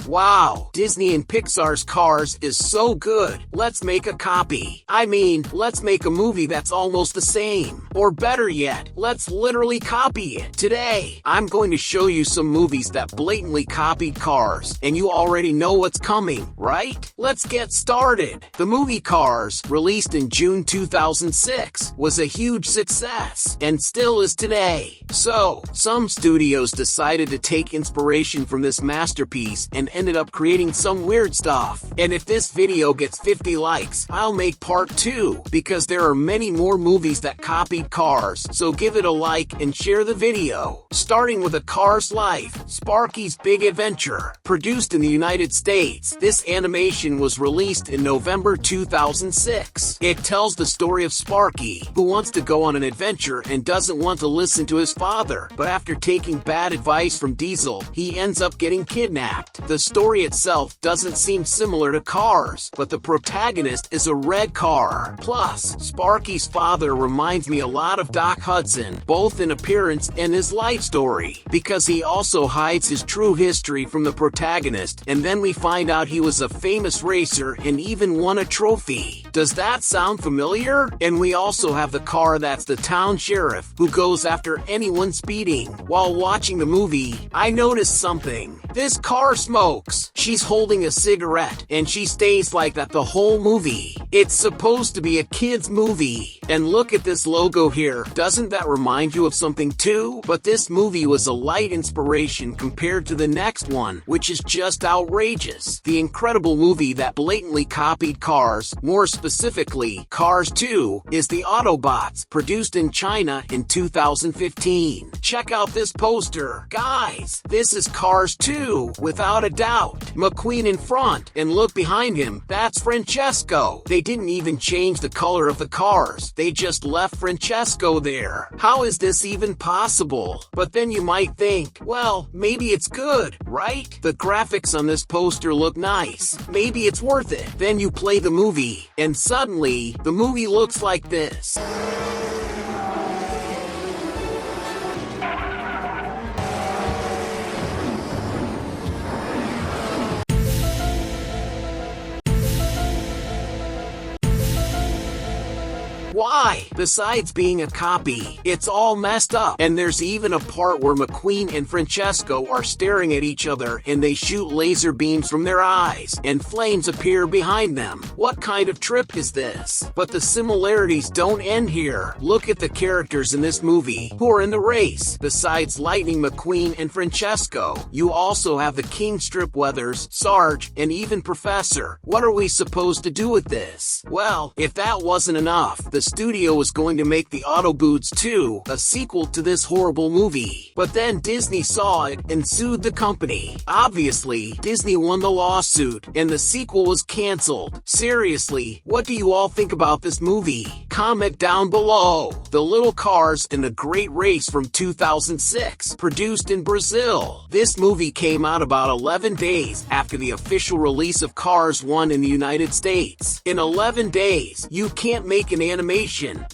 Wow, Disney and Pixar's Cars is so good. Let's make a copy. I mean, let's make a movie that's almost the same. Or better yet, let's literally copy it. Today, I'm going to show you some movies that blatantly copied Cars, and you already know what's coming, right? Let's get started. The movie Cars, released in June 2006, was a huge success, and still is today. So, some studios decided to take inspiration from this masterpiece and ended up creating some weird stuff. And if this video gets 50 likes, I'll make part 2, because there are many more movies that copied Cars, so give it a like and share the video. Starting with A Car's Life, Sparky's Big Adventure. Produced in the United States, this animation was released in November 2006. It tells the story of Sparky, who wants to go on an adventure and doesn't want to listen to his father, but after taking bad advice from Diesel, he ends up getting kidnapped. The story itself doesn't seem similar to Cars, but the protagonist is a red car. Plus, Sparky's father reminds me a lot of Doc Hudson, both in appearance and his life story, because he also hides his true history from the protagonist, and then we find out he was a famous racer and even won a trophy. Does that sound familiar? And we also have the car that's the town sheriff, who goes after anyone speeding. While watching the movie, I noticed something. This car smokes. She's holding a cigarette, and she stays like that the whole movie. It's supposed to be a kid's movie. And look at this logo here. Doesn't that remind you of something too? But this movie was a light inspiration compared to the next one, which is just outrageous. The incredible movie that blatantly copied Cars, more specifically, Cars 2, is the Autobots, produced in China in 2015. Check out this poster. Guys, this is Cars 2, without a doubt. McQueen in front, and look behind him, that's Francesco. They didn't even change the color of the cars, they just left Francesco there. How is this even possible? But then you might think, well, maybe it's good, right? The graphics on this poster look nice. Maybe it's worth it. Then you play the movie, and suddenly, the movie looks like this. Why? Besides being a copy, it's all messed up. And there's even a part where McQueen and Francesco are staring at each other and they shoot laser beams from their eyes, and flames appear behind them. What kind of trip is this? But the similarities don't end here. Look at the characters in this movie who are in the race. Besides Lightning McQueen and Francesco, you also have the King Stripweathers, Sarge, and even Professor. What are we supposed to do with this? Well, if that wasn't enough, the studio was going to make the Autobots 2, a sequel to this horrible movie. But then Disney saw it and sued the company. Obviously, Disney won the lawsuit, and the sequel was canceled. Seriously, what do you all think about this movie? Comment down below. The Little Cars and the Great Race from 2006, produced in Brazil. This movie came out about 11 days after the official release of Cars 1 in the United States. In 11 days, you can't make an animation,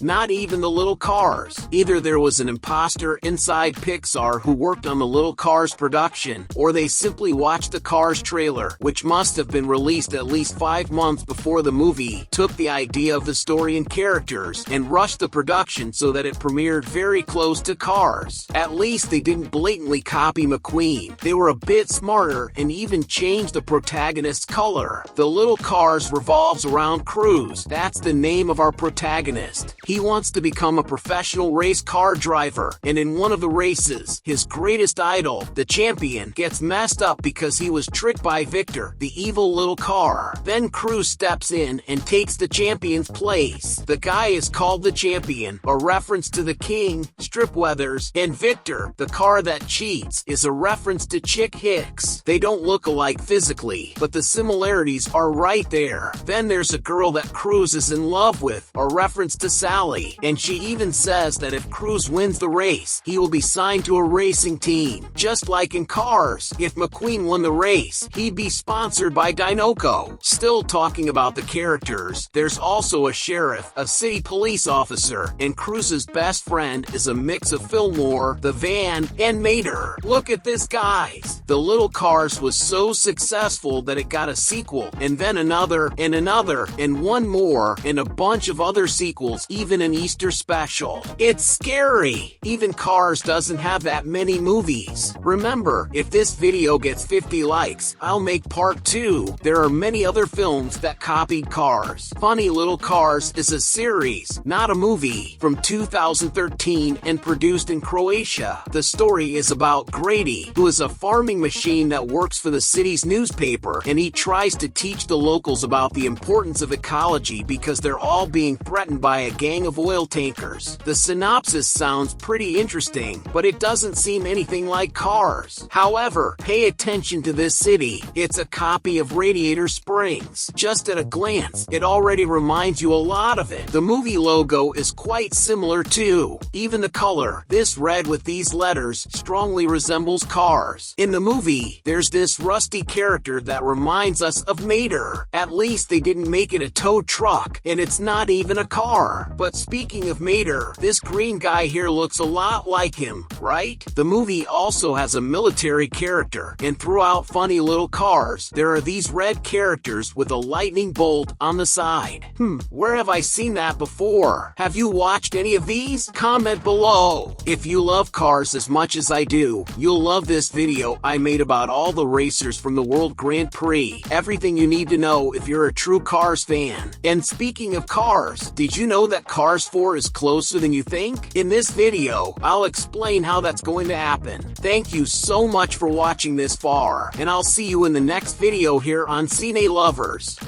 not even the Little Cars. Either there was an imposter inside Pixar who worked on the Little Cars production, or they simply watched the Cars trailer, which must have been released at least 5 months before the movie, took the idea of the story and characters, and rushed the production so that it premiered very close to Cars. At least they didn't blatantly copy McQueen. They were a bit smarter and even changed the protagonist's color. The Little Cars revolves around Cruz. That's the name of our protagonist. He wants to become a professional race car driver, and in one of the races, his greatest idol, the champion, gets messed up because he was tricked by Victor, the evil little car. Then Cruz steps in and takes the champion's place. The guy is called the Champion, a reference to the King, Stripweathers, and Victor, the car that cheats, is a reference to Chick Hicks. They don't look alike physically, but the similarities are right there. Then there's a girl that Cruz is in love with, a reference reference to Sally, and she even says that if Cruz wins the race, he will be signed to a racing team. Just like in Cars, if McQueen won the race, he'd be sponsored by Dinoco. Still talking about the characters, there's also a sheriff, a city police officer, and Cruz's best friend is a mix of Fillmore, the van, and Mater. Look at this, guys. The Little Cars was so successful that it got a sequel, and then another, and one more, and a bunch of other sequels, even an Easter special. It's scary. Even Cars doesn't have that many movies. Remember, if this video gets 50 likes, I'll make part 2. There are many other films that copied Cars. Funny Little Cars is a series, not a movie, from 2013 and produced in Croatia. The story is about Grady, who is a farming machine that works for the city's newspaper, and he tries to teach the locals about the importance of ecology because they're all being threatened by a gang of oil tankers. The synopsis sounds pretty interesting, but it doesn't seem anything like Cars. However, pay attention to this city. It's a copy of Radiator Springs. Just at a glance, it already reminds you a lot of it. The movie logo is quite similar too. Even the color, this red with these letters, strongly resembles Cars. In the movie, there's this rusty character that reminds us of Mater. At least they didn't make it a tow truck, and it's not even a car. But speaking of Mater, this green guy here looks a lot like him, right? The movie also has a military character, and throughout Funny Little Cars, there are these red characters with a lightning bolt on the side. Where have I seen that before? Have you watched any of these? Comment below. If you love Cars as much as I do, you'll love this video I made about all the racers from the World Grand Prix. Everything you need to know if you're a true Cars fan. And speaking of Cars, did you know that Cars 4 is closer than you think? In this video, I'll explain how that's going to happen. Thank you so much for watching this far, and I'll see you in the next video here on Cine Lovers.